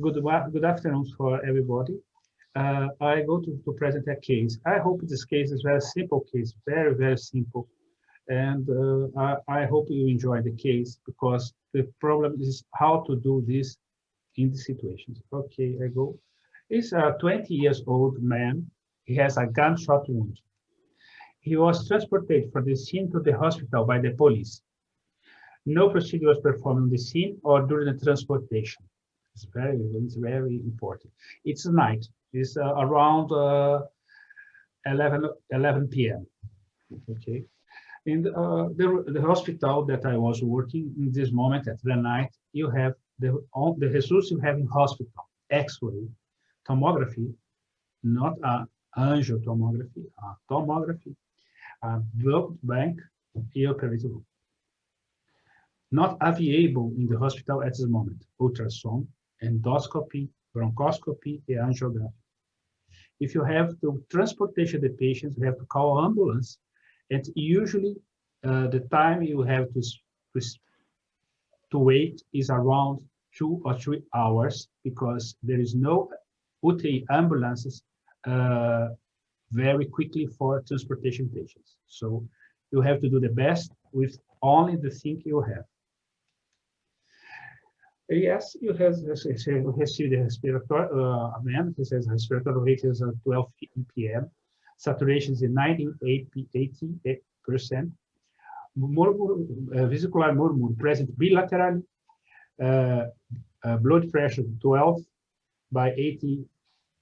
Good afternoon for everybody. I go to present a case. I hope this case is very simple case, very, very simple. And I hope you enjoy the case because the problem is how to do this in the situations. Okay, I go. He's a 20 years old man. He has a gunshot wound. He was transported from the scene to the hospital by the police. No procedure was performed on the scene or during the transportation. It's very important. It's night. It's around 11 p.m. Okay. In the hospital that I was working in this moment at the night, you have the resources you have in hospital: X-ray, tomography, not a angiotomography, a tomography, a blood bank, and operating room. Not available in the hospital at this moment: ultrasound, endoscopy, bronchoscopy, and angiography. If you have to transportation the patients, you have to call ambulance, and usually the time you have to wait is around 2 or 3 hours because there is no UTI ambulances very quickly for transportation patients. So you have to do the best with only the thing you have. Yes, you have received the respiratory, man, he says respiratory rate is 12 ppm, saturation is 80%, vesicular murmur present bilaterally, blood pressure 12 by 80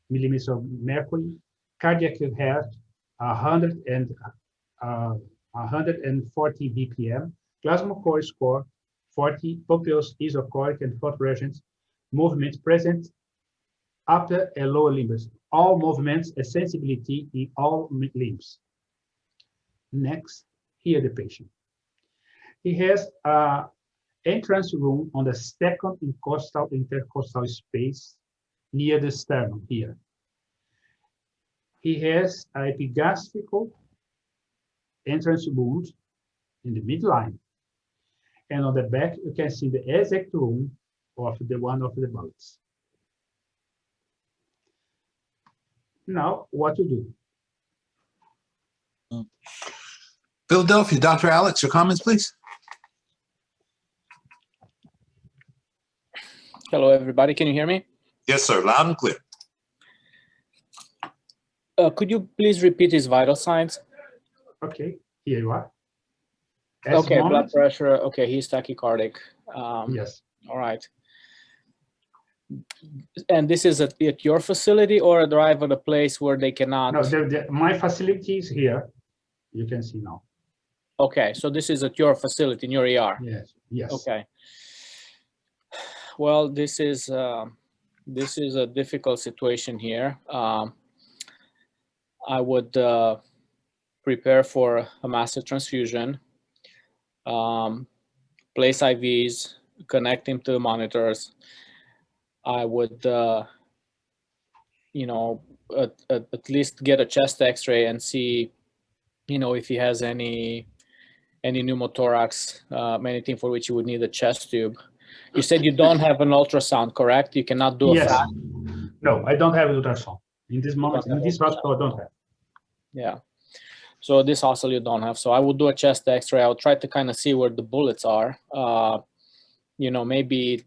millimeters of mercury, cardiac heart 140 BPM, plasma core score 40, pupils, isochoric and photoregent, movement present upper and lower limbs, all movements and sensibility in all limbs. Next, here the patient. He has an entrance room on the second intercostal space near the sternum here. He has an epigastrical entrance wound in the midline. And on the back, you can see the exact room of the one of the bullets. Now, what to do? Philadelphia, Dr. Alex, your comments, please. Hello, everybody. Can you hear me? Yes, sir. Loud and clear. Could you please repeat his vital signs? Okay, here you are. Okay, blood pressure. Okay, he's tachycardic. Yes. All right. And this is at your facility or a drive at a place where they cannot? No, my facility is here. You can see now. Okay, so this is at your facility in your ER. Yes. Yes. Okay. Well, this is a difficult situation here. I would prepare for a massive transfusion. Place IVs, connect him to the monitors. I would, at least get a chest X-ray and see, if he has any pneumothorax, anything for which you would need a chest tube. You said you don't have an ultrasound, correct? You cannot do a FAST? No, I don't have ultrasound. In this moment, in this hospital, I don't have. Yeah. So this also you don't have. So I would do a chest X-ray. I would try to kind of see where the bullets are. Maybe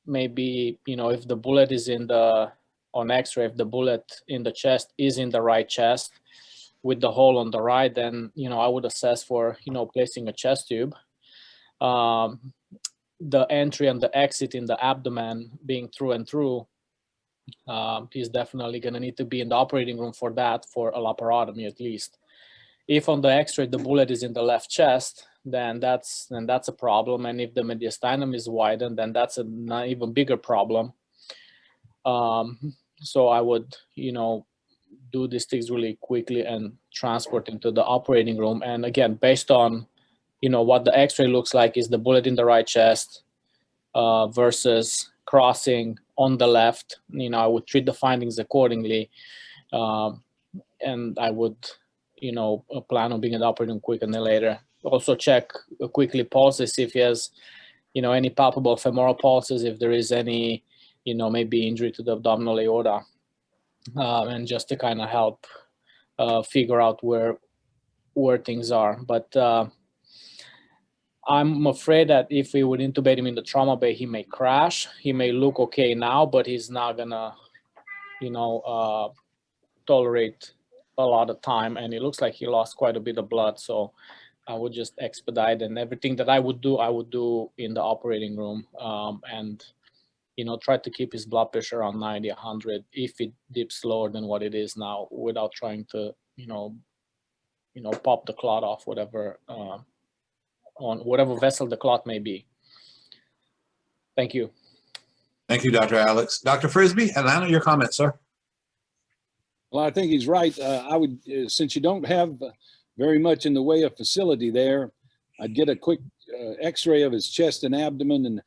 if the bullet is on X-ray, if the bullet in the chest is in the right chest with the hole on the right, then I would assess for placing a chest tube. The entry and the exit in the abdomen being through and through, he's definitely going to need to be in the operating room for that, for a laparotomy at least. If on the X-ray the bullet is in the left chest, then that's a problem. And if the mediastinum is widened, then that's an even bigger problem. So I would, do these things really quickly and transport him to the operating room. And again, based on, what the X-ray looks like, is the bullet in the right chest versus crossing on the left. I would treat the findings accordingly, and I would, plan on being in the operating room quicker than later. Also check quickly pulses, if he has, any palpable femoral pulses, if there is any maybe injury to the abdominal aorta, and just to kind of help figure out where things are. But I'm afraid that if we would intubate him in the trauma bay, he may crash. He may look okay now, but he's not gonna, tolerate a lot of time. And it looks like he lost quite a bit of blood. So I would just expedite, and everything that I would do in the operating room, and try to keep his blood pressure on 90, 100 if it dips lower than what it is now, without trying to pop the clot off, whatever on whatever vessel the clot may be. Thank you. Thank you, Dr. Alex. Dr. Frisbee, Atlanta, your comment, sir. Well, I think he's right. I would, since you don't have very much in the way of facility there, I'd get a quick x-ray of his chest and abdomen. And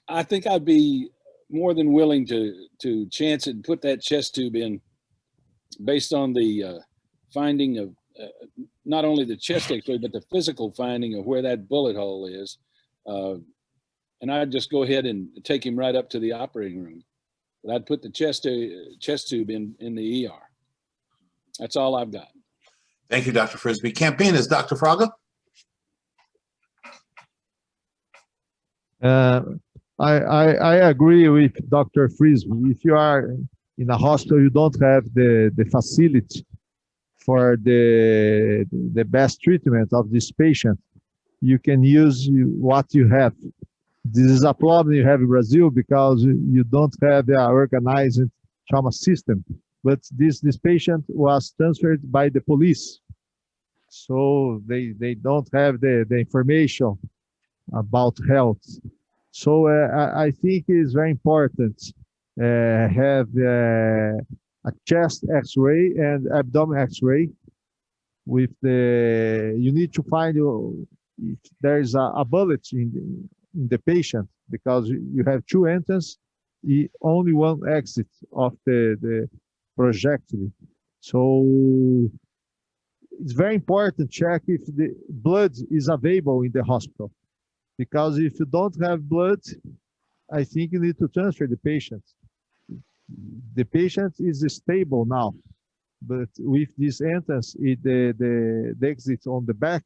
I think I'd be more than willing to chance it and put that chest tube in based on the finding of not only the chest x-ray, but the physical finding of where that bullet hole is. And I'd just go ahead and take him right up to the operating room. But I'd put the chest tube in the ER. That's all I've got. Thank you, Dr. Frisbee. Campinas, Dr. Fraga. I agree with Dr. Frisbee. If you are in a hospital, you don't have the facility for the best treatment of this patient, you can use what you have. This is a problem you have in Brazil because you don't have an organized trauma system. But this patient was transferred by the police. So they don't have the information about health. So I think it's very important have a chest x-ray and abdomen x-ray with you need to find if there's a bullet in the patient, because you have two entrances, only one exit of the projectile. So it's very important to check if the blood is available in the hospital, because if you don't have blood, I think you need to transfer the patient. The patient is stable now, but with this entrance, the exit on the back,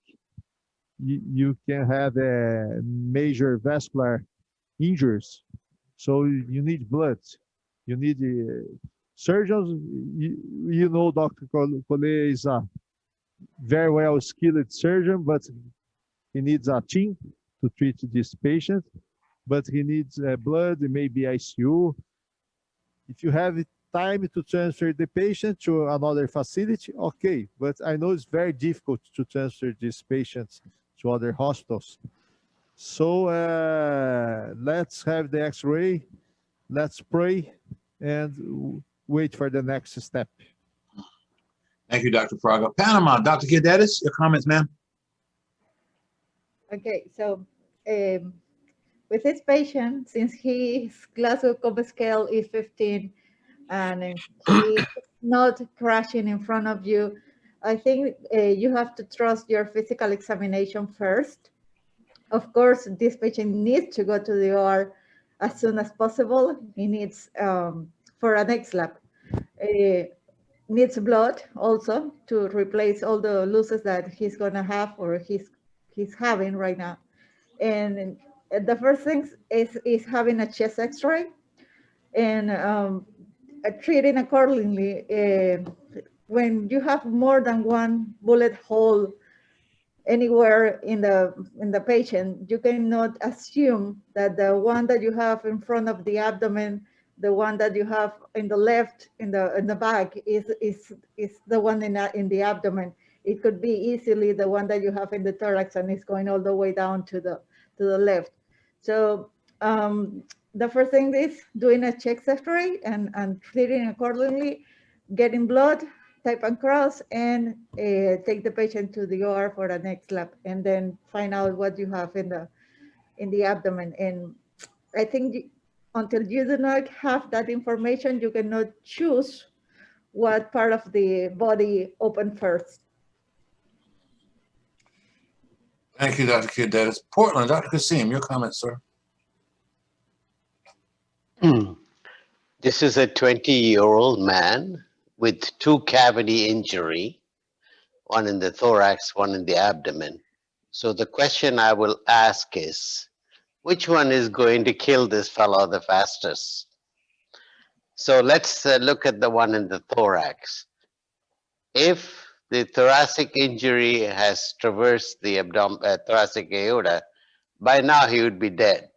you can have a major vascular injuries. So you need blood. You need surgeons. You know, Dr. Collet is a very well skilled surgeon, but he needs a team to treat this patient. But he needs blood, maybe ICU. If you have time to transfer the patient to another facility, okay. But I know it's very difficult to transfer these patients to other hospitals. So let's have the x-ray, let's pray, and wait for the next step. Thank you, Dr. Fraga. Panama, Dr. Guedes, your comments, ma'am. Okay, so with this patient, since his Glasgow Coma scale is 15 and he's not crashing in front of you, I think you have to trust your physical examination first. Of course, this patient needs to go to the OR as soon as possible. He needs, for an X-lab, needs blood also to replace all the losses that he's gonna have or he's having right now. And the first thing is having a chest X-ray and treating accordingly. When you have more than one bullet hole anywhere in the patient, you cannot assume that the one that you have in front of the abdomen, the one that you have in the left in the back is the one in the abdomen. It could be easily the one that you have in the thorax and it's going all the way down to the left. So the first thing is doing a chest X-ray and treating accordingly, getting blood, type and cross, and take the patient to the OR for the next lab, and then find out what you have in the abdomen. And I think until you do not have that information, you cannot choose what part of the body opened first. Thank you, Dr. Guedes. Portland, Dr. Kasim, your comments, sir. This is a 20-year-old man with 2 cavity injury, one in the thorax, one in the abdomen. So the question I will ask is, which one is going to kill this fellow the fastest? So let's look at the one in the thorax. If the thoracic injury has traversed the thoracic aorta, by now he would be dead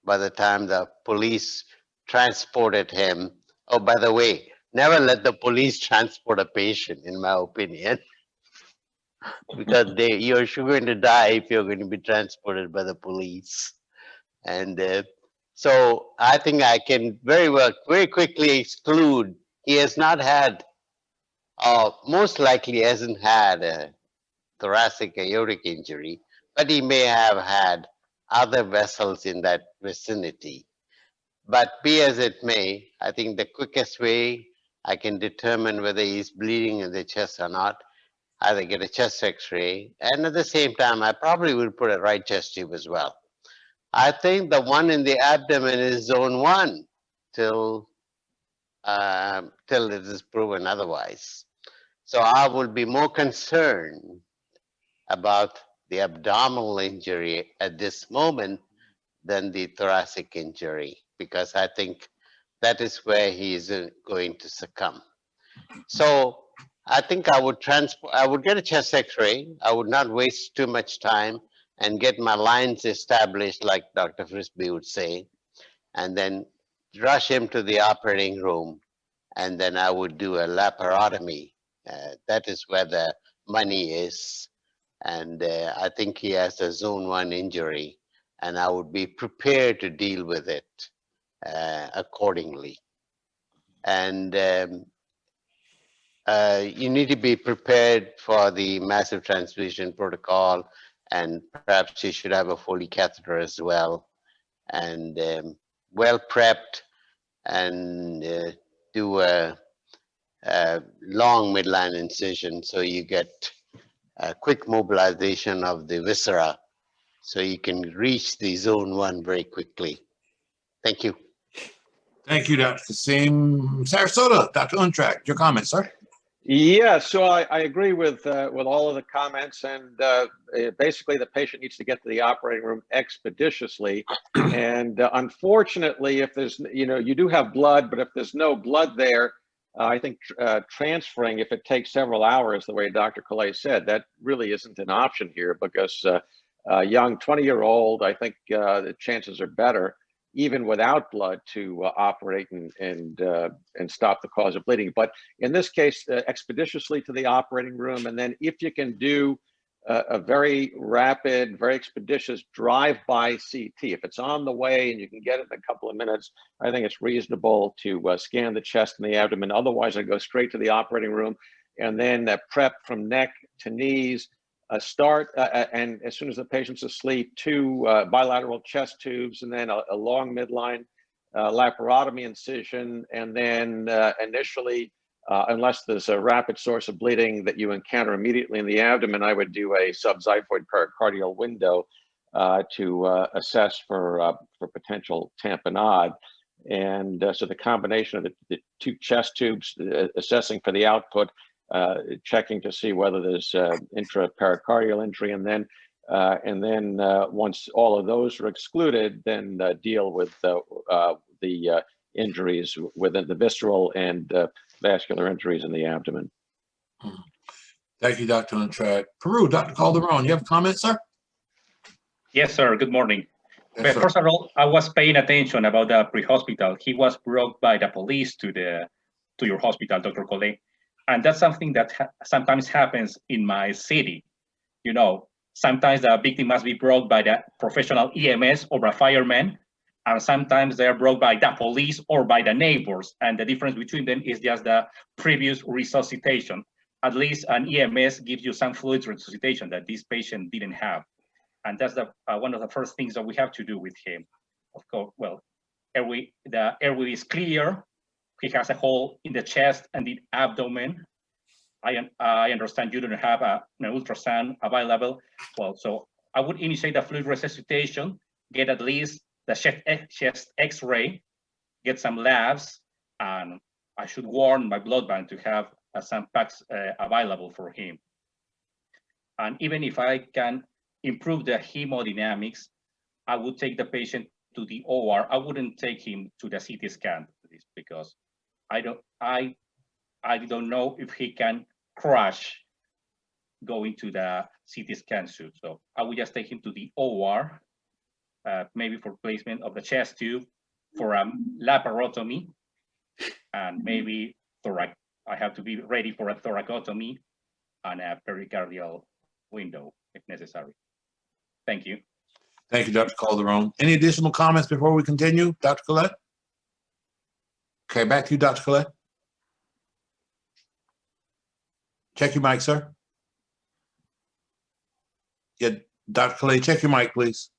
by the time the police transported him. Oh, by the way, never let the police transport a patient, in my opinion, because you're going to die if you're going to be transported by the police. And so I think I can very quickly exclude he has not had, most likely hasn't had a thoracic aortic injury, but he may have had other vessels in that vicinity. But be as it may, I think the quickest way I can determine whether he's bleeding in the chest or not, either get a chest x-ray, and at the same time, I probably would put a right chest tube as well. I think the one in the abdomen is zone 1 till it is proven otherwise. So I would be more concerned about the abdominal injury at this moment than the thoracic injury, because I think that is where he is going to succumb. So I think I would get a chest x-ray. I would not waste too much time and get my lines established, like Dr. Frisbee would say, and then rush him to the operating room, and then I would do a laparotomy. That is where the money is, and I think he has a zone 1 injury, and I would be prepared to deal with it accordingly. And you need to be prepared for the massive transfusion protocol, and perhaps you should have a Foley catheter as well, and well prepped, and do a long midline incision so you get a quick mobilization of the viscera so you can reach the zone 1 very quickly. Thank you. Thank you, Dr. Kasim. Sarasota, Dr. Untrack, your comments, sir. Yeah, so I agree with all of the comments, and basically the patient needs to get to the operating room expeditiously. And unfortunately, if there's, you do have blood, but if there's no blood there, I think transferring, if it takes several hours, the way Dr. Collet said, that really isn't an option here, because a young 20-year-old, I think the chances are better, even without blood, to operate and stop the cause of bleeding. But in this case, expeditiously to the operating room, and then if you can do a very rapid, very expeditious drive-by CT, if it's on the way and you can get it in a couple of minutes, I think it's reasonable to scan the chest and the abdomen. Otherwise, I go straight to the operating room, and then prep from neck to knees. Start and as soon as the patient's asleep, 2 bilateral chest tubes, and then a long midline laparotomy incision, and then initially, unless there's a rapid source of bleeding that you encounter immediately in the abdomen, I would do a subxiphoid pericardial window to assess for potential tamponade. And so the combination of the 2 chest tubes, assessing for the output, checking to see whether there's intrapericardial injury, and then once all of those are excluded, then deal with the injuries within the visceral and vascular injuries in the abdomen. Thank you, Dr. Untrack. Peru, Dr. Calderon, you have comments, sir? Yes, sir. Good morning. Yes, sir. First of all, I was paying attention about the pre-hospital. He was brought by the police to your hospital, Dr. Collet. And that's something that sometimes happens in my city. Sometimes the victim must be brought by the professional EMS or a fireman, and sometimes they are brought by the police or by the neighbors. And the difference between them is just the previous resuscitation. At least an EMS gives you some fluid resuscitation that this patient didn't have. And that's one of the first things that we have to do with him. Of course, well, the airway is clear. He has a hole in the chest and the abdomen. I understand you don't have an ultrasound available. Well, so I would initiate the fluid resuscitation, get at least the chest X-ray, get some labs, and I should warn my blood bank to have some packs available for him. And even if I can improve the hemodynamics, I would take the patient to the OR. I wouldn't take him to the CT scan because I don't know if he can crash going to the CT scan suit. So I would just take him to the OR, maybe for placement of the chest tube, for a laparotomy, and maybe thorac. I have to be ready for a thoracotomy and a pericardial window if necessary. Thank you. Thank you, Dr. Calderon. Any additional comments before we continue, Dr. Collet? Okay, back to you, Dr. Collet. Check your mic, sir. Yeah, Dr. Collet, check your mic, please.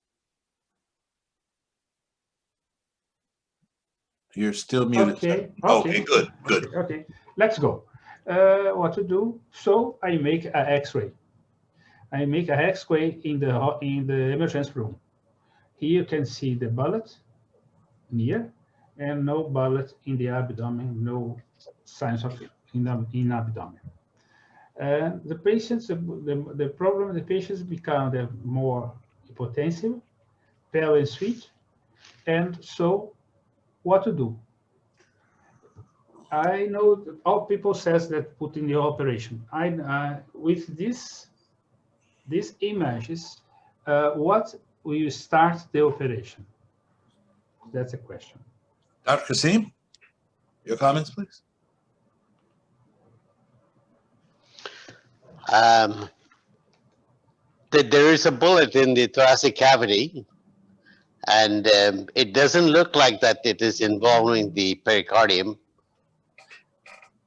You're still muted. Okay. Okay, good. Okay, let's go. What to do? So I make an X-ray. I make an X-ray in the emergency room. Here you can see the bullet near, and no bullet in the abdomen, no signs of in abdomen. The patients, the problem, the patients become more hypotensive, pale and sweet, and so what to do? I know that all people says that put in the operation. With these images, what will you start the operation? That's a question. Dr. Kasim, your comments, please. There is a bullet in the thoracic cavity, and it doesn't look like that it is involving the pericardium.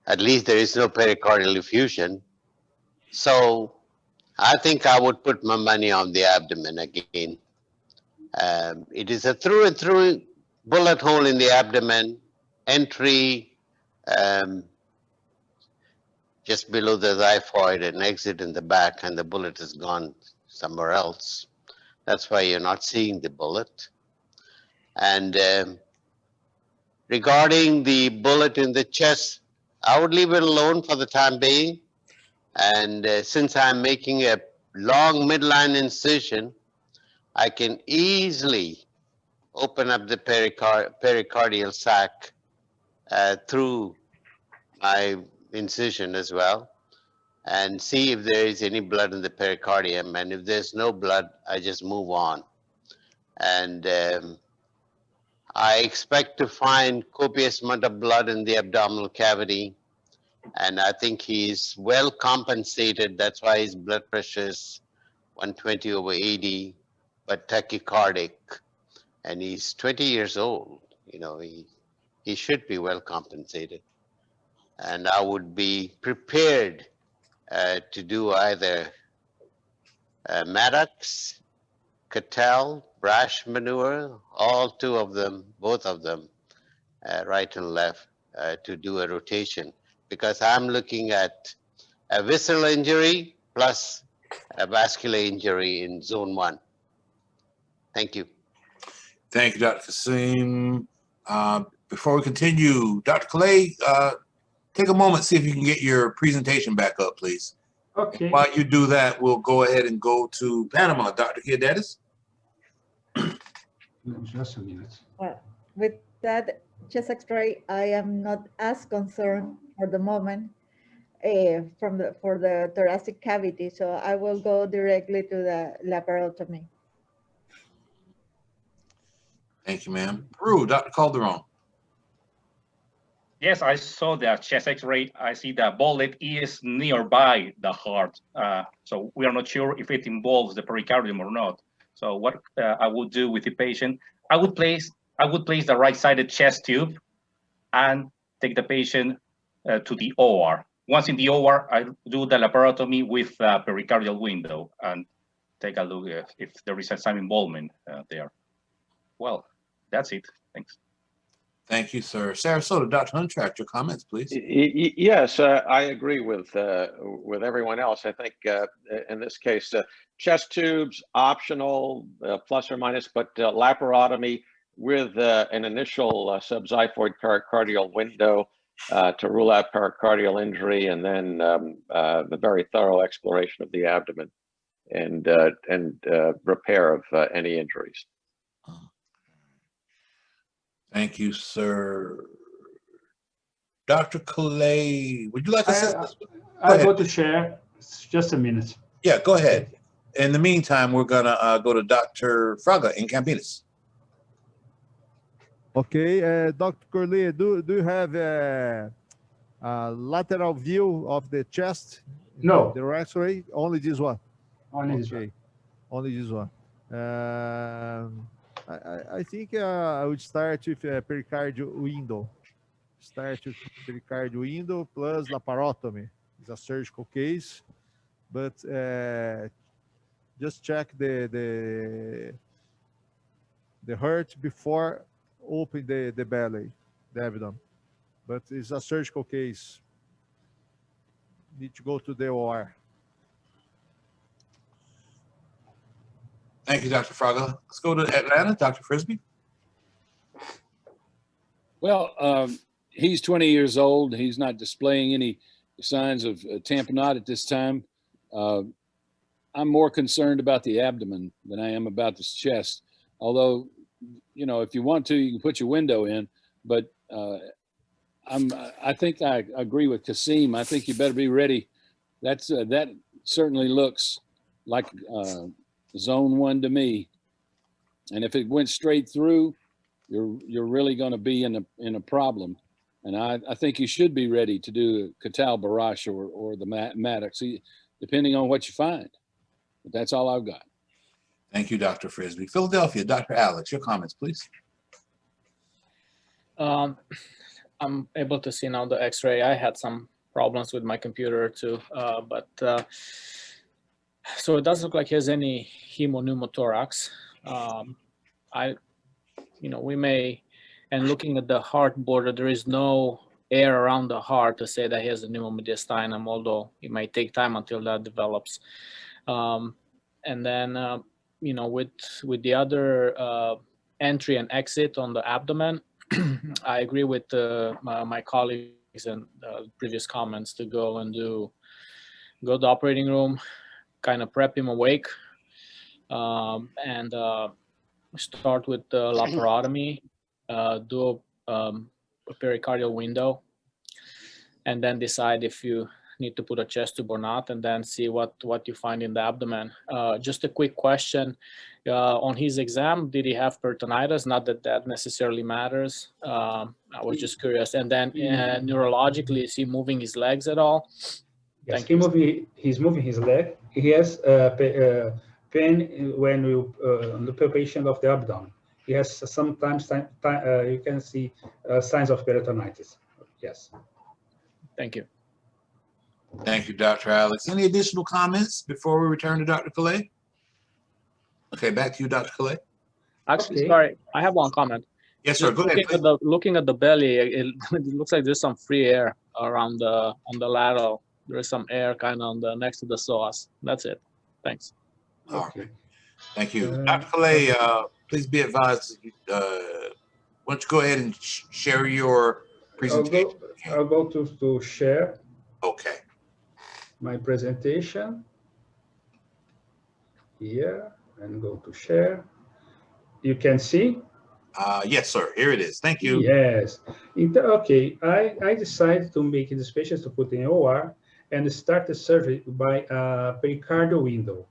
At least there is no pericardial effusion. So I think I would put my money on the abdomen again. It is a through and through bullet hole in the abdomen, entry just below the xiphoid and exit in the back, and the bullet has gone somewhere else. That's why you're not seeing the bullet. And regarding the bullet in the chest, I would leave it alone for the time being. And since I'm making a long midline incision, I can easily open up the pericardial sac through my incision as well, and see if there is any blood in the pericardium. And if there's no blood, I just move on. And I expect to find copious amount of blood in the abdominal cavity. And I think he's well compensated. That's why his blood pressure is 120/80, but tachycardic. And he's 20 years old. You know, he should be well compensated. And I would be prepared to do either Maddox, Cattell, Brash maneuver, all two of them, both of them, right and left, to do a rotation. Because I'm looking at a visceral injury plus a vascular injury in zone 1. Thank you. Thank you, Dr. Kasim. Before we continue, Dr. Collet, take a moment, see if you can get your presentation back up, please. Okay. And while you do that, we'll go ahead and go to Panama. Dr. Giadetis? Just a minute. Well, with that chest X-ray, I am not as concerned for the moment for the thoracic cavity, so I will go directly to the laparotomy. Thank you, ma'am. Peru, Dr. Calderon. Yes, I saw the chest X-ray. I see the bullet is nearby the heart. So we are not sure if it involves the pericardium or not. So what I would do with the patient, I would place the right-sided chest tube and take the patient to the OR. Once in the OR, I do the laparotomy with the pericardial window and take a look if there is some involvement there. Well, that's it. Thanks. Thank you, sir. Sarasota, Dr. Huntract, your comments, please. Yes, I agree with everyone else. I think in this case, chest tubes optional, plus or minus, but laparotomy with an initial subxiphoid pericardial window to rule out pericardial injury, and then the very thorough exploration of the abdomen and repair of any injuries. Thank you, sir. Dr. Collet, would you like to say this? I go to share. Just a minute. Yeah, go ahead. In the meantime, we're gonna go to Dr. Fraga in Campinas. Okay, Dr. Collet, do you have a lateral view of the chest? No. The X-ray? Only this one? Only this one. Only this one. I think I would start with a pericardial window. Start with pericardial window plus laparotomy. It's a surgical case, but just check the hurt before open the belly, the abdomen. But it's a surgical case. Need to go to the OR. Thank you, Dr. Fraga. Let's go to Atlanta, Dr. Frisbee. Well, he's 20 years old. He's not displaying any signs of tamponade at this time. I'm more concerned about the abdomen than I am about the chest. Although, you know, if you want to, you can put your window in. But I think I agree with Kasim. I think you better be ready. That certainly looks like zone 1 to me. And if it went straight through, you're really going to be in a problem. And I think you should be ready to do Catal Barash or the Maddox, depending on what you find. But that's all I've got. Thank you, Dr. Frisbee. Philadelphia, Dr. Alex, your comments, please. I'm able to see now the X-ray. I had some problems with my computer too, so it doesn't look like he has any hemopneumothorax. We may, and looking at the heart border, there is no air around the heart to say that he has a pneumomediastinum, although it might take time until that develops. And then, with the other entry and exit on the abdomen, I agree with my colleagues and previous comments to go to the operating room, kind of prep him awake, and start with the laparotomy, do a pericardial window, and then decide if you need to put a chest tube or not, and then see what you find in the abdomen. Just a quick question. On his exam, did he have peritonitis? Not that necessarily matters. I was just curious. And then neurologically, is he moving his legs at all? Yes, he's moving his leg. He has pain when you on the palpation of the abdomen. He has sometimes you can see signs of peritonitis. Yes. Thank you. Thank you, Dr. Alex. Any additional comments before we return to Dr. Collet? Okay, back to you, Dr. Collet. Actually, sorry, I have one comment. Yes, sir. Go ahead. Looking at the belly, it looks like there's some free air around on the lateral. There is some air kind of next to the psoas. That's it. Thanks. Okay. Thank you. Dr. Collet, please be advised. Why don't you go ahead and share your presentation? I'll go to share. Okay. My presentation here, and go to share. You can see? Yes, sir. Here it is. Thank you. Yes. Okay. I decided to make this patient to put in OR and start the surgery by a pericardial window,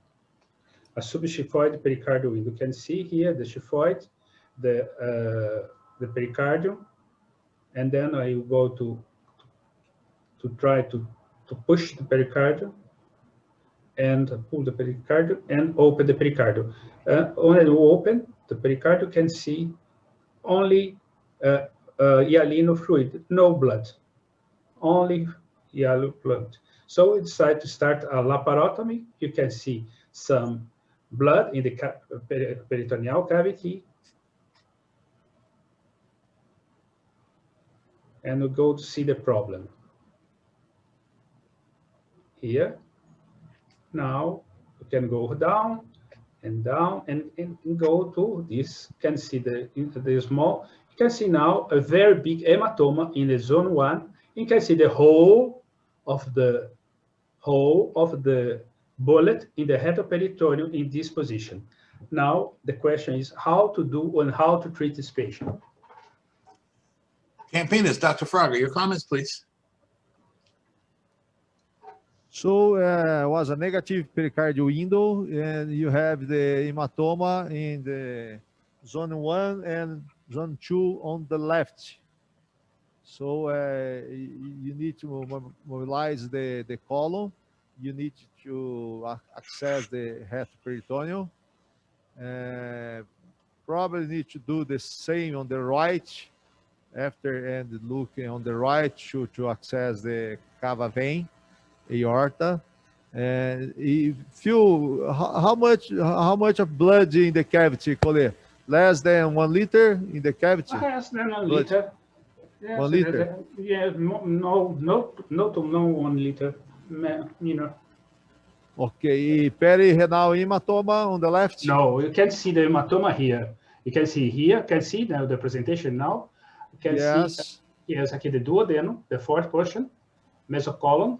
a subxiphoid pericardial window. You can see here the xiphoid, the pericardium, and then I will go to try to push the pericardium and pull the pericardium and open the pericardium. When you open, the pericardium can see only yellow fluid, no blood, only yellow blood. So we decided to start a laparotomy. You can see some blood in the peritoneal cavity. And we go to see the problem. Here. Now we can go down and down, and go to this. You can see the small. You can see now a very big hematoma in the zone 1. You can see the whole of the bullet in the hepatoperitoneum in this position. Now the question is how to do and how to treat this patient. Campaigners, Dr. Fraga, your comments, please. So was a negative pericardial window, and you have the hematoma in the zone 1 and zone 2 on the left. So you need to mobilize the column. You need to access the hepatoperitoneum. Probably need to do the same on the right after, and looking on the right to access the cava vein, aorta. And if you, how much of blood in the cavity, Collet? Less than 1 liter in the cavity? Less than 1 liter. Yes, 1 liter. Yeah, no 1 liter. You know. Okay, perirenal hematoma on the left? No, you can see the hematoma here. You can see here, can see now the presentation now. You can see, yes, aqui the duodenum, the fourth portion, mesocolon.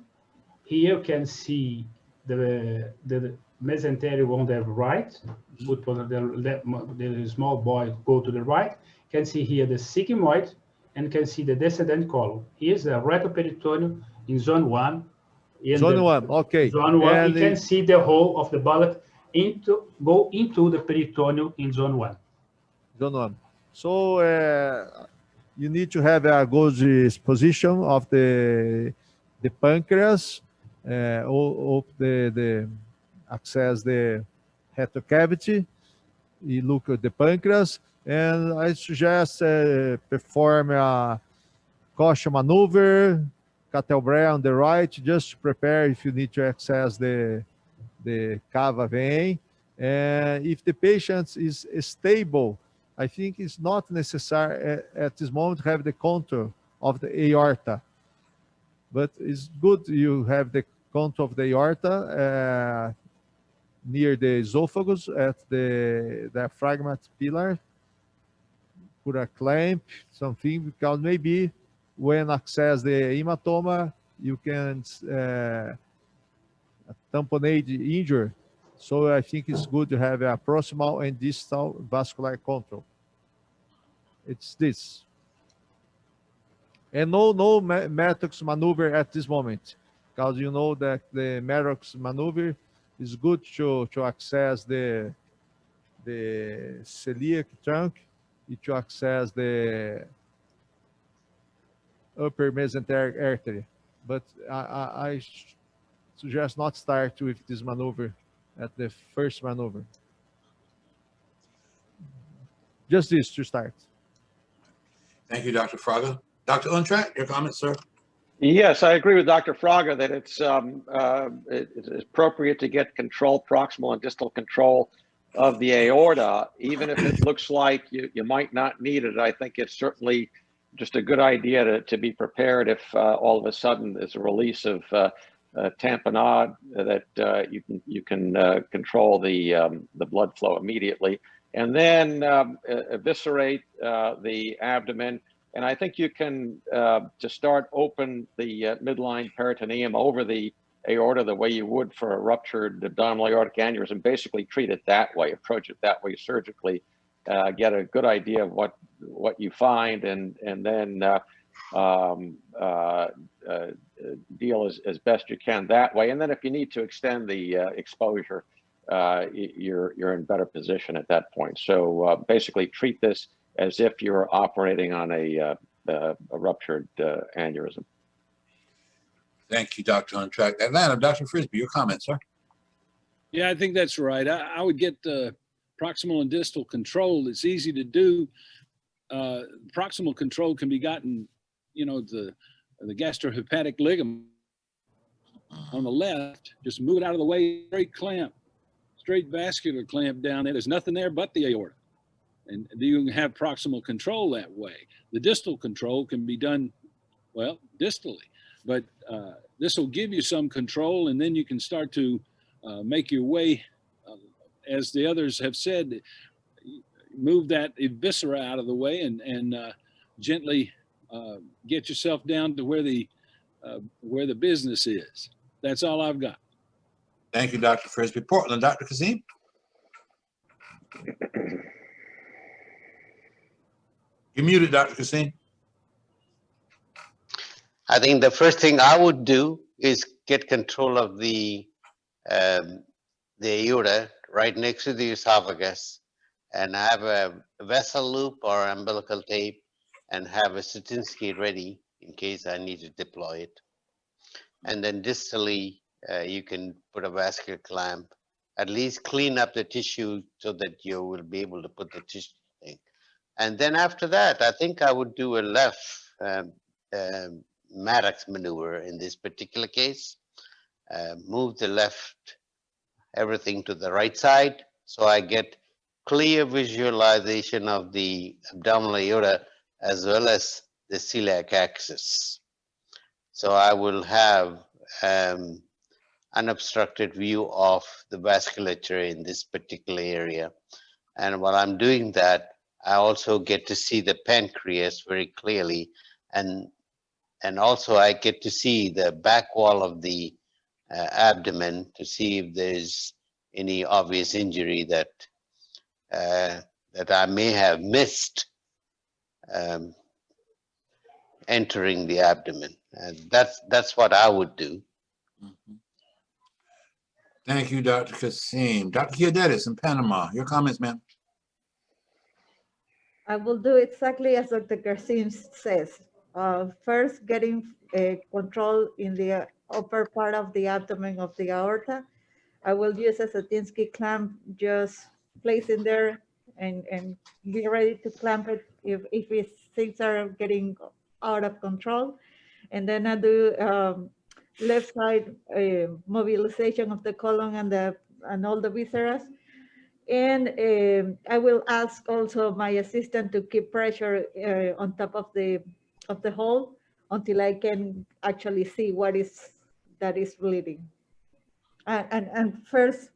Here you can see the mesenteric on the right. Put the small boy go to the right. You can see here the sigmoid, and can see the descendant column. Here's the retroperitoneum in zone 1. Zone 1, okay. Zone 1, and you can see the whole of the bullet go into the peritoneum in zone 1. Zone 1. So you need to have a good position of the pancreas, of the access the retrocavity. You look at the pancreas, and I suggest perform a caution maneuver, Catelbrea on the right, just to prepare if you need to access the cava vein. And if the patient is stable, I think it's not necessary at this moment to have the contour of the aorta. But it's good you have the contour of the aorta near the esophagus at the diaphragmatic pillar. Put a clamp, something, because maybe when access the hematoma, you can tamponade the injury. So I think it's good to have a proximal and distal vascular control. It's this. And no Marttos maneuver at this moment, because you know that the Marttos maneuver is good to access the celiac trunk, to access the upper mesenteric artery. But I suggest not start with this maneuver at the first maneuver. Just this to start. Thank you, Dr. Fraga. Dr. Untrat, your comments, sir? Yes, I agree with Dr. Fraga that it's appropriate to get control, proximal and distal control of the aorta, even if it looks like you might not need it. I think it's certainly just a good idea to be prepared if all of a sudden there's a release of tamponade, that you can control the blood flow immediately, and then eviscerate the abdomen. And I think you can just start open the midline peritoneum over the aorta the way you would for a ruptured abdominal aortic aneurysm. Basically treat it that way, approach it that way surgically, get a good idea of what you find, and then deal as best you can that way. And then if you need to extend the exposure, you're in better position at that point. So basically treat this as if you're operating on a ruptured aneurysm. Thank you, Dr. Untrat. Atlanta, Dr. Frisbee, your comments, sir? Yeah, I think that's right. I would get proximal and distal control. It's easy to do. Proximal control can be gotten, you know, the gastrohepatic ligament on the left, just move it out of the way, straight clamp, straight vascular clamp down there. There's nothing there but the aorta. And you can have proximal control that way. The distal control can be done, well, distally, but this will give you some control, and then you can start to make your way as the others have said, move that viscera out of the way and gently get yourself down to where the business is. That's all I've got. Thank you, Dr. Frisbee. Portland, Dr. Kasim. You're muted, Dr. Kasim. I think the first thing I would do is get control of the aorta right next to the esophagus, and have a vessel loop or umbilical tape, and have a Satinsky ready in case I need to deploy it. And then distally, you can put a vascular clamp, at least clean up the tissue so that you will be able to put the tissue thing. And then after that, I think I would do a left Maddox maneuver in this particular case. Move the left, everything to the right side, so I get clear visualization of the abdominal aorta as well as the celiac axis. So I will have unobstructed view of the vasculature in this particular area. And while I'm doing that, I also get to see the pancreas very clearly, and also I get to see the back wall of the abdomen to see if there's any obvious injury that that I may have missed entering the abdomen. And that's what I would do. Thank you, Dr. Kasim. Dr. Kiodetis in Panama, your comments, ma'am. I will do exactly as Dr. Kasim says. First, getting control in the upper part of the abdomen of the aorta. I will use a Satinsky clamp, just place in there and be ready to clamp it if things are getting out of control. And then I do left side mobilization of the colon and all the viscera. And I will ask also my assistant to keep pressure on top of the hole until I can actually see what that is bleeding. And first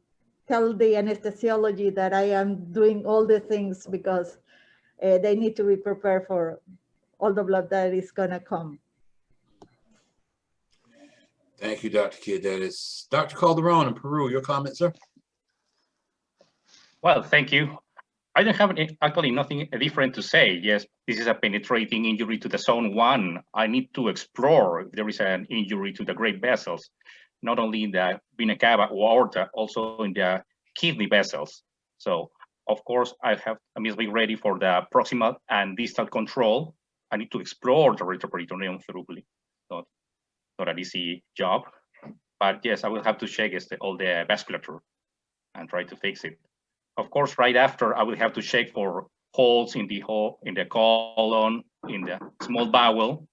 tell the anesthesiology that I am doing all the things because they need to be prepared for all the blood that is gonna come. Thank you, Dr. Kiodetis. Dr. Calderon in Peru, your comments, sir? Well, thank you. I don't have actually nothing different to say. Yes, this is a penetrating injury to the zone 1. I need to explore if there is an injury to the great vessels, not only in the vena cava or aorta, also in the kidney vessels. So, of course, I must be ready for the proximal and distal control. I need to explore the retroperitoneum thoroughly. Not an easy job, but yes, I will have to check all the vasculature and try to fix it. Of course, right after, I will have to check for holes in the colon, in the small bowel,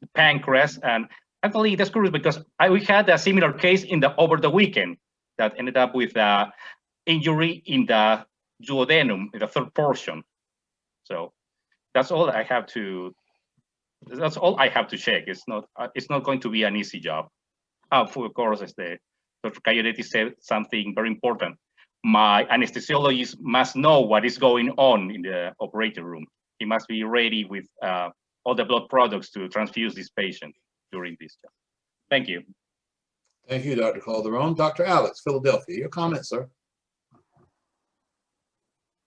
the pancreas, and actually that's curious because we had a similar case over the weekend that ended up with an injury in the duodenum, in the third portion. So that's all I have to. That's all I have to check. It's not going to be an easy job. Of course, as Dr. Coyote said something very important. My anesthesiologist must know what is going on in the operating room. He must be ready with all the blood products to transfuse this patient during this job. Thank you. Thank you, Dr. Calderon. Dr. Alex, Philadelphia, your comments, sir?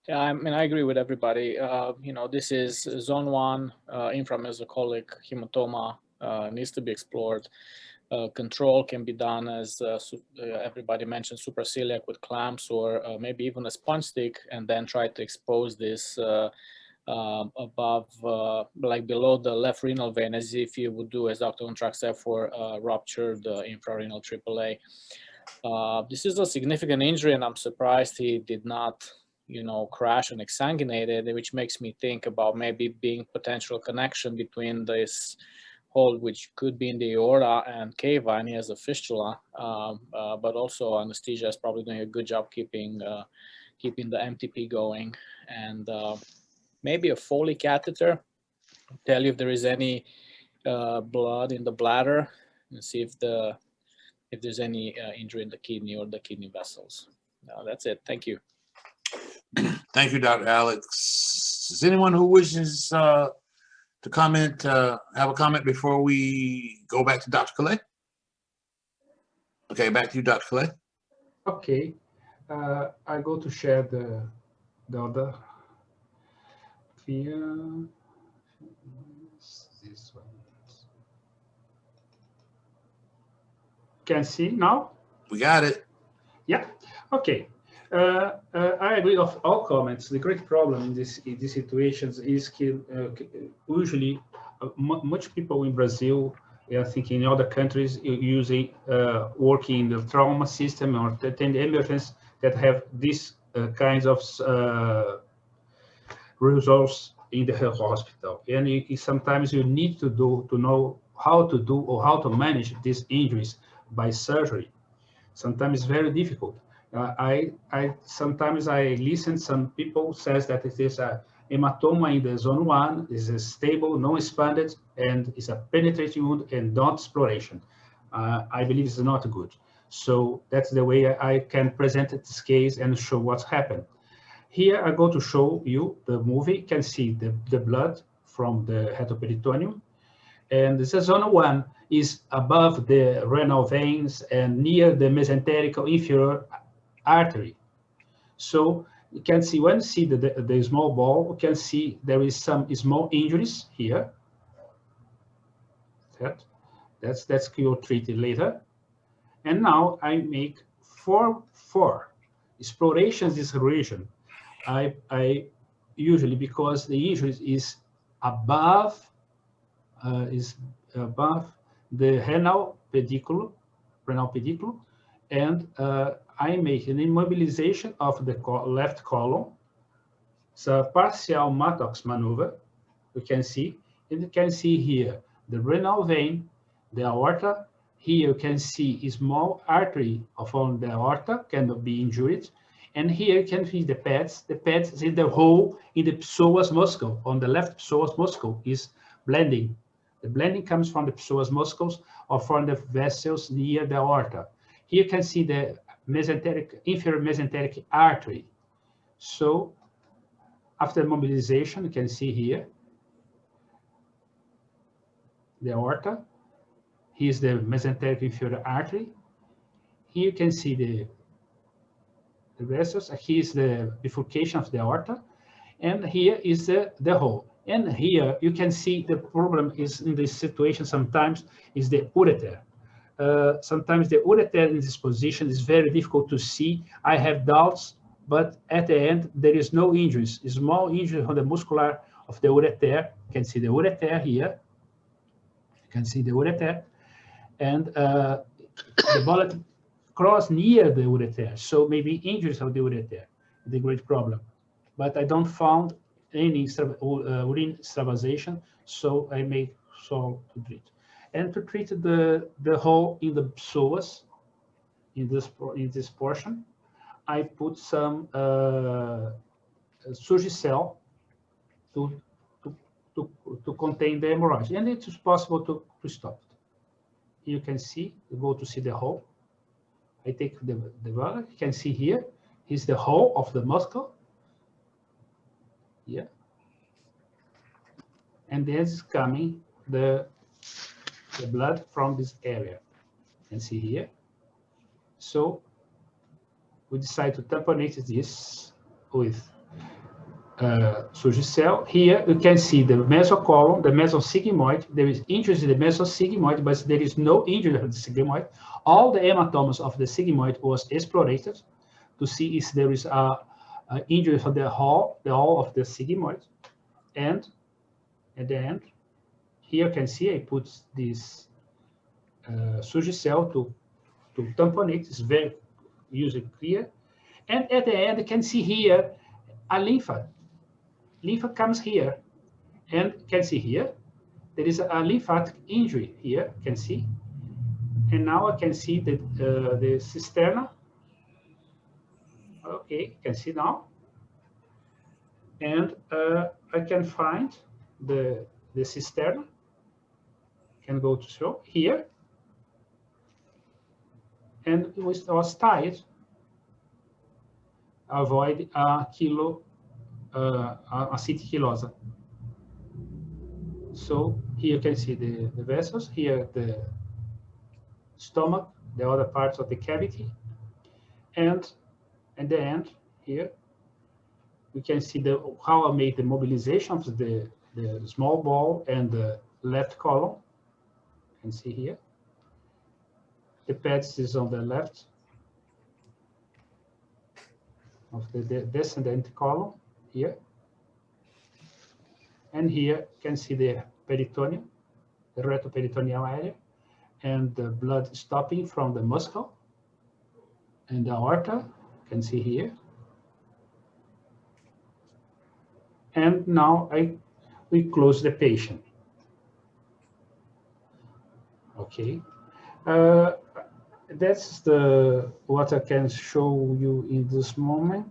Yeah, I mean, I agree with everybody. You know, this is zone 1, inframesocholic hematoma, needs to be explored. Control can be done as everybody mentioned, supraceliac with clamps or maybe even a sponge stick, and then try to expose this above, like below the left renal vein, as if you would do, as Dr. Untrack said, for ruptured infrarenal AAA. This is a significant injury, and I'm surprised he did not, you know, crash and exsanguinated, which makes me think about maybe being potential connection between this hole, which could be in the aorta, and cava, and he has a fistula. But also anesthesia is probably doing a good job keeping the MTP going, and maybe a Foley catheter, tell you if there is any blood in the bladder, and see if there's any injury in the kidney or the kidney vessels. No, that's it. Thank you. Thank you, Dr. Alex. Is anyone who wishes to comment, have a comment before we go back to Dr. Collet? Okay, back to you, Dr. Collet. Okay, I go to share the other via this one. Can see now? We got it. Yeah. Okay. I agree of all comments. The great problem in these situations is usually much people in Brazil, I think in other countries, using working in the trauma system or attend emergency that have these kinds of results in the health hospital. And sometimes you need to know how to do or how to manage these injuries by surgery. Sometimes it's very difficult. Sometimes I listen, some people says that it is a hematoma in the zone 1, is a stable, non-expanded, and is a penetrating wound and not exploration. I believe it's not good. So that's the way I can present this case and show what's happened. Here I go to show you the movie. You can see the blood from the hepatoperitoneum. And this is zone 1 is above the renal veins and near the mesenteric inferior artery. So you can see when you see the small ball, you can see there is some small injuries here. That's treated later. And now I make four explorations this region. I usually, because the injury is above the renal pedicule, and I make an immobilization of the left column. It's a partial Marttos maneuver. You can see, and you can see here the renal vein, the aorta. Here you can see a small artery from the aorta cannot be injured. And here you can see the pads. The pads is in the hole in the psoas muscle. On the left psoas muscle is blending. The blending comes from the psoas muscles or from the vessels near the aorta. Here you can see the inferior mesenteric artery. So after mobilization, you can see here the aorta. Here's the mesenteric inferior artery. Here you can see the vessels. Here's the bifurcation of the aorta. And here is the hole. And here you can see the problem is in this situation sometimes is the ureter. Sometimes the ureter in this position is very difficult to see. I have doubts, but at the end there is no injuries. A small injury on the muscular of the ureter. You can see the ureter here. You can see the ureter. And the bullet cross near the ureter. So maybe injuries of the ureter, the great problem. But I don't found any urine stabilization, so I make so to treat. And to treat the hole in the psoas, in this portion, I put some Surgicel to contain the hemorrhage, and it is possible to stop it. You can see, you go to see the hole. I take the valve. You can see here is the hole of the muscle. Yeah. And there's coming the blood from this area. You can see here. So we decide to tamponate this with Surgicel. Here you can see the mesocolon, the mesosigmoid. There is injury in the mesosigmoid, but there is no injury of the sigmoid. All the hematomas of the sigmoid was explored to see if there is a injury for the whole of the sigmoid. And at the end, here you can see I put this Surgicel to tamponate. It's very usually clear. And at the end, you can see here a lympha. Lymph comes here, and you can see here there is a lymphatic injury here. You can see, and now I can see the cisterna. Okay, you can see now, and I can find the cisterna. Can go to show here, and it was tied avoid a cystic kilosa. So here you can see the vessels, here the stomach, the other parts of the cavity, and at the end here we can see how I made the mobilization of the small ball and the left column. You can see here. The pads is on the left of the descendant column here. And here you can see the peritoneum, the retroperitoneal area, and the blood stopping from the muscle and the aorta, you can see here. And now we close the patient. Okay. That's what I can show you in this moment.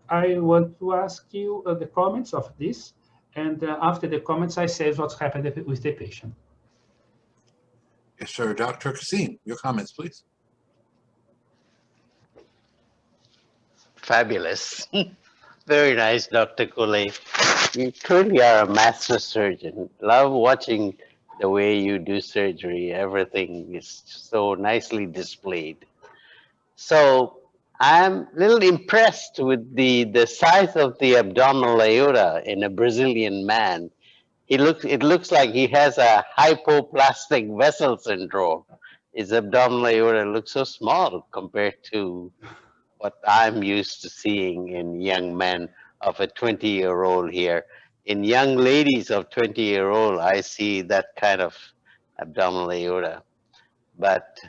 I want to ask you the comments of this, and after the comments, I say what's happened with the patient. Yes, sir. Dr. Kassim, your comments, please. Fabulous. Very nice, Dr. Collet. You truly are a master surgeon. Love watching the way you do surgery. Everything is so nicely displayed. So I'm a little impressed with the size of the abdominal aorta in a Brazilian man. It looks like he has a hypoplastic vessel syndrome. His abdominal aorta looks so small compared to what I'm used to seeing in young men of a 20-year-old here. In young ladies of 20-year-old, I see that kind of abdominal aorta. But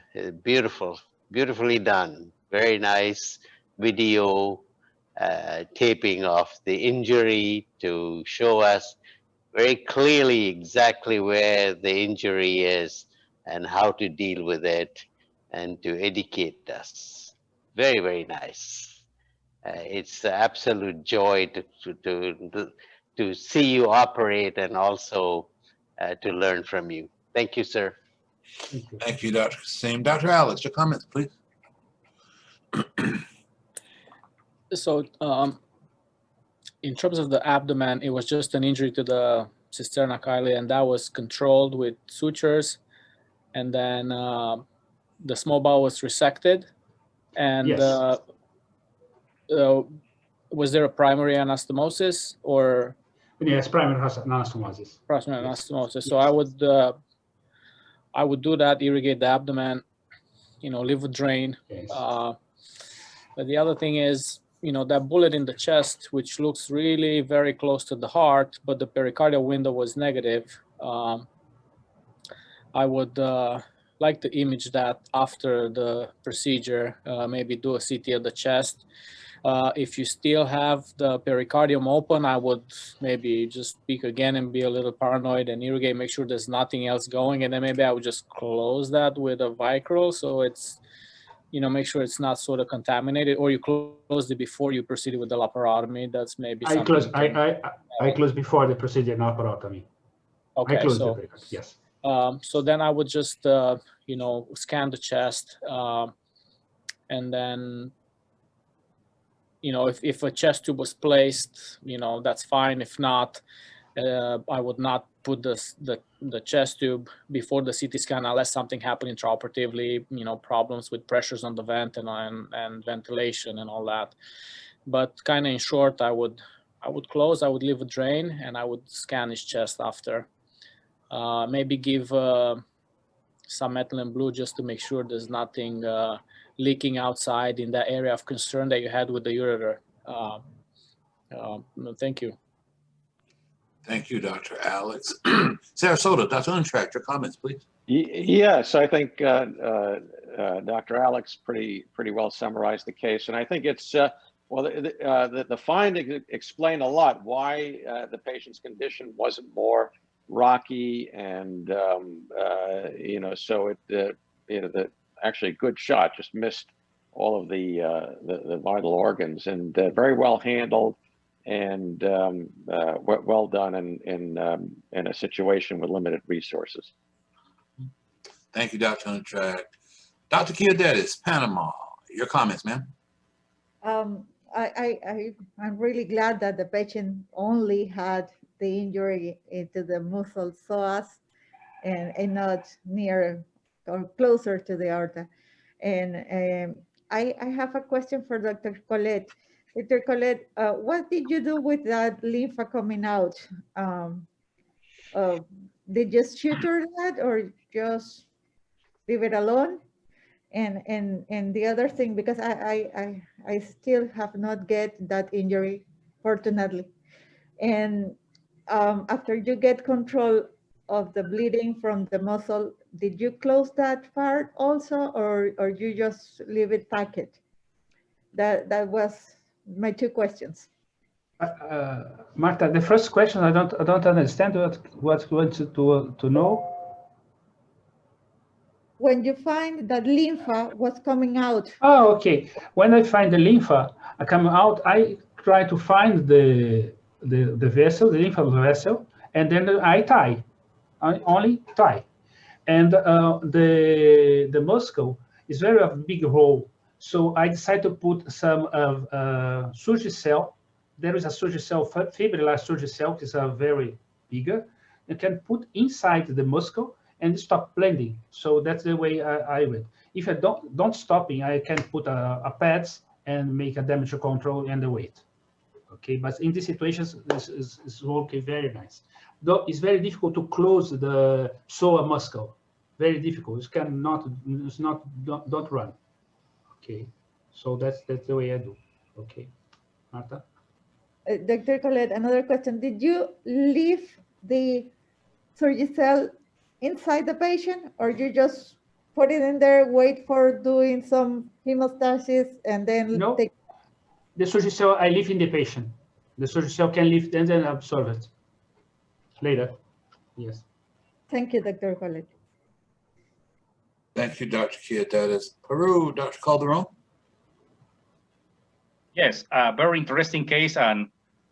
beautiful, beautifully done. Very nice video taping of the injury to show us very clearly exactly where the injury is and how to deal with it and to educate us. Very, very nice. It's an absolute joy to see you operate and also to learn from you. Thank you, sir. Thank you. Thank you, Dr. Kassim. Dr. Alex, your comments, please. So in terms of the abdomen, it was just an injury to the cisterna chyli, and that was controlled with sutures. And then the small bowel was resected. And Yes. Was there a primary anastomosis or? Yes, primary anastomosis. Primary Yes. anastomosis. Yes. So I would do that, irrigate the abdomen, leave a drain. Yes. But the other thing is, that bullet in the chest, which looks really very close to the heart, but the pericardial window was negative. I would like to image that after the procedure, maybe do a CT of the chest. If you still have the pericardium open, I would maybe just peek again and be a little paranoid and irrigate, make sure there's nothing else going. And then maybe I would just close that with a Vicryl. So it's, make sure it's not sort of contaminated, or you closed it before you proceeded with the laparotomy. That's maybe I closed before the procedure laparotomy. Okay, I closed so the pericardium, yes. So then I would just, scan the chest, and then, if a chest tube was placed, that's fine. If not, I would not put the chest tube before the CT scan unless something happened intraoperatively, problems with pressures on the vent and ventilation and all that. But kind of in short, I would close, I would leave a drain, and I would scan his chest after. Maybe give some methylene blue just to make sure there's nothing leaking outside in that area of concern that you had with the ureter. Thank you. Thank you, Dr. Alex. Sarasota, Dr. Untrack, your comments, please. Yes, I think Dr. Alex pretty well summarized the case, and I think it's the findings explain a lot why the patient's condition wasn't more rocky, and so the actually good shot just missed all of the vital organs, and very well handled and well done in a situation with limited resources. Thank you, Dr. Untrack. Dr. Kiodetis, Panama, your comments, ma'am. I'm really glad that the patient only had the injury into the muscle psoas and not near or closer to the aorta. And I have a question for Dr. Collet. Dr. Collet, what did you do with that lymph coming out? Did you suture that or just leave it alone? And the other thing, because I still have not get that injury, fortunately. And after you get control of the bleeding from the muscle, did you close that part also, or you just leave it packed? That was my two questions. Marta, the first question I don't understand what you want to know. When you find that lymph was coming out. Oh, okay. When I find the lymph coming out, I try to find the vessel, the lymph vessel, and then I tie. I only tie. And the muscle is very a big role. So I decided to put some Surgicel. There is a Surgicel, fibrillar Surgicel, which is a very bigger. You can put inside the muscle and stop blending. So that's the way I went. If I don't stopping, I can put a pads and make a damage control and the weight. Okay, but in these situations, this is working very nice. Though it's very difficult to close the psoas muscle. Very difficult. Don't run. Okay, so that's the way I do. Okay, Marta. Dr. Collet, another question. Did you leave the Surgicel inside the patient, or you just put it in there, wait for doing some hemostasis, and then no, take? The Surgicel I leave in the patient. The Surgicel can lift and then absorb it later. Yes. Thank you, Dr. Collet. Thank you, Dr. Kidd. That is Peru. Dr. Calderon? Yes, a very interesting case, and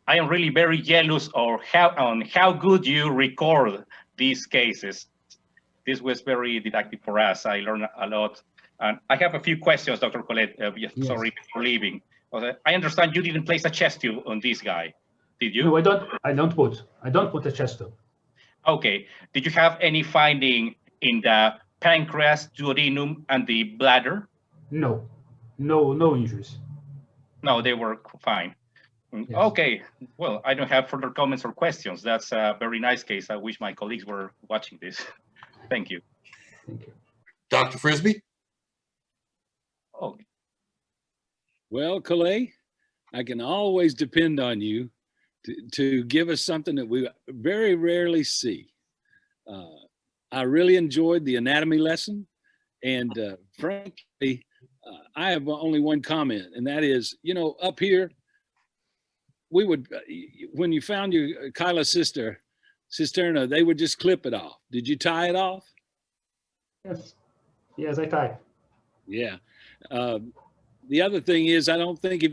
I am really very jealous on how good you record these cases. This was very didactic for us. I learned a lot. And I have a few questions, Dr. Collet. Yes. Sorry for leaving. I understand you didn't place a chest tube on this guy, did you? No, I don't put a chest tube. Okay. Did you have any finding in the pancreas, duodenum, and the bladder? No injuries. No, they were fine. Yes. Okay. Well, I don't have further comments or questions. That's a very nice case. I wish my colleagues were watching this. Thank you. Thank you. Dr. Frisbee? Oh. Well, Collet, I can always depend on you to give us something that we very rarely see. I really enjoyed the anatomy lesson, and frankly, I have only one comment, and that is, up here, we would, when you found your Kyla cisterna, they would just clip it off. Did you tie it off? Yes, I tie. Yeah. The other thing is, I don't think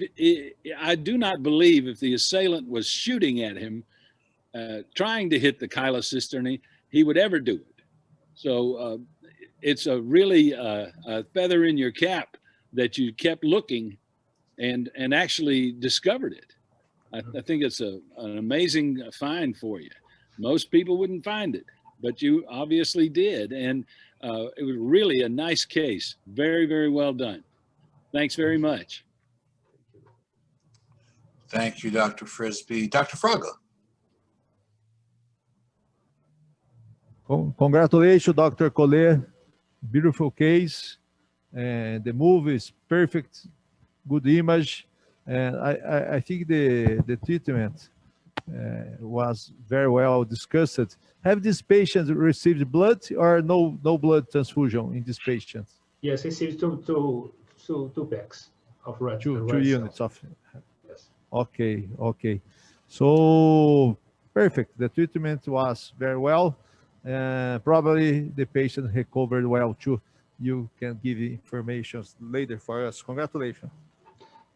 I do not believe if the assailant was shooting at him, trying to hit the Kyla cisternae, he would ever do it. So it's a really a feather in your cap that you kept looking and actually discovered it. I think it's an amazing find for you. Most people wouldn't find it, but you obviously did. And it was really a nice case. Very, very well done. Thanks very much. Thank you, Dr. Frisbee. Dr. Fraga? Congratulations, Dr. Collet. Beautiful case. And the movie is perfect. Good image. And I think the treatment was very well discussed. Have these patients received blood or no blood transfusion in these patients? Yes, received two packs of red. Two units of. Yes. Okay. So perfect. The treatment was very well. Probably the patient recovered well too. You can give information later for us. Congratulations.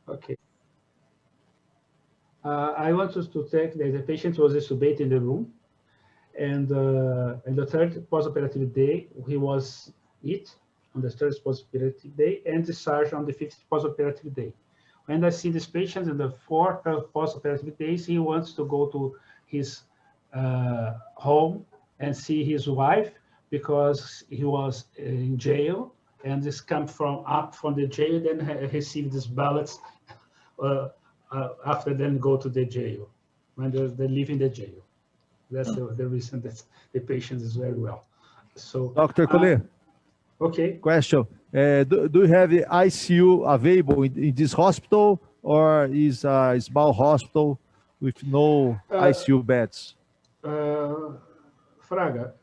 Okay. I want us to check that the patient was extubated in the room, and the third postoperative day he was hit on the third postoperative day and discharged on the fifth postoperative day. When I see this patient in the 4th post-operative days, he wants to go to his home and see his wife because he was in jail, and this come from the jail, then receive these ballots after then go to the jail when they live in the jail. That's the reason that the patient is very well. So Dr. Collet, okay. question. Do you have the ICU available in this hospital, or is a small hospital with no ICU beds? Fraga,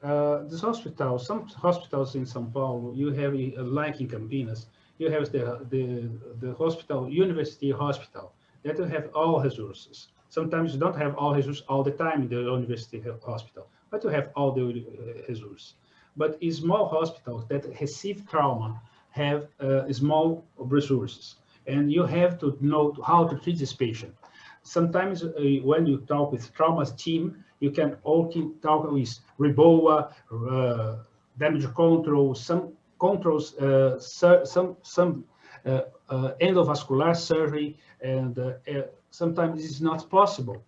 this hospital, some hospitals in Sao Paulo, you have like in Campinas, you have the hospital, University Hospital, that you have all resources. Sometimes you don't have all resources all the time in the University Hospital, but you have all the resources. But small hospitals that receive trauma have small resources, and you have to know how to treat this patient. Sometimes when you talk with trauma team, you can also talk with Reboa, damage control, some controls, some endovascular surgery, and sometimes it's not possible.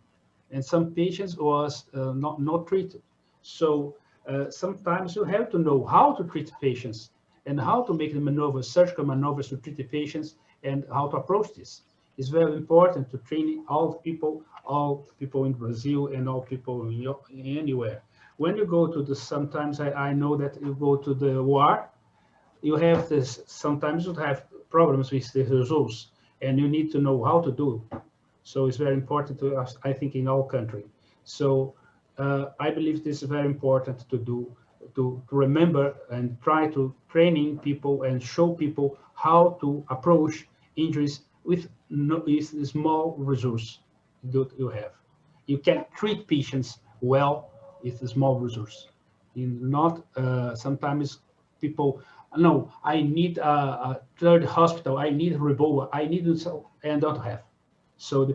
And some patients was not treated. So sometimes you have to know how to treat patients and how to make the maneuvers, surgical maneuvers to treat the patients and how to approach this. It's very important to train all people in Brazil and all people anywhere. When you go to sometimes I know that you go to the war, you have this, sometimes you have problems with the results and you need to know how to do. So it's very important to us, I think, in our country. So I believe this is very important to do, to remember and try to training people and show people how to approach injuries with small resource that you have. You can treat patients well with a small resource. Not sometimes people, no, I need a third hospital, I need Reboa, I need so, and don't have. So the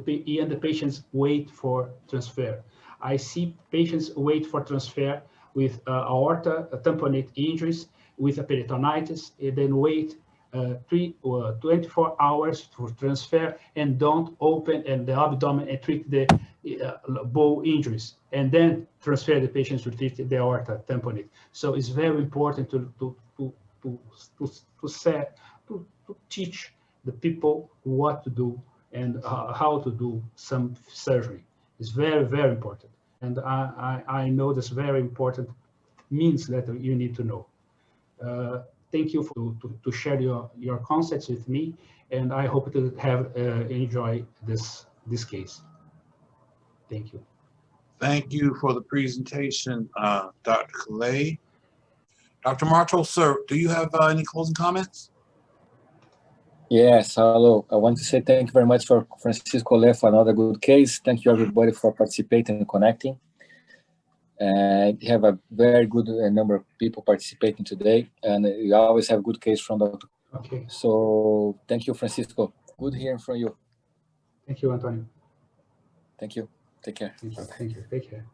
patients wait for transfer. I see patients wait for transfer with aorta tamponade injuries, with a peritonitis, and then wait 24 hours to transfer and don't open and the abdomen and treat the bowel injuries, and then transfer the patients to treat the aorta tamponade. So it's very important to teach the people what to do and how to do some surgery. It's very, very important. And I know this very important means that you need to know. Thank you to share your concepts with me, and I hope to have enjoy this case. Thank you. Thank you for the presentation, Dr. Collet. Dr. Marttos, sir, do you have any closing comments? Yes, hello. I want to say thank you very much for Francisco Collet for another good case. Thank you everybody for participating and connecting. And have a very good number of people participating today, and you always have good case from Dr. Okay. So thank you, Francisco. Good hearing from you. Thank you, Antonio. Thank you. Take care. Thank you. Take care.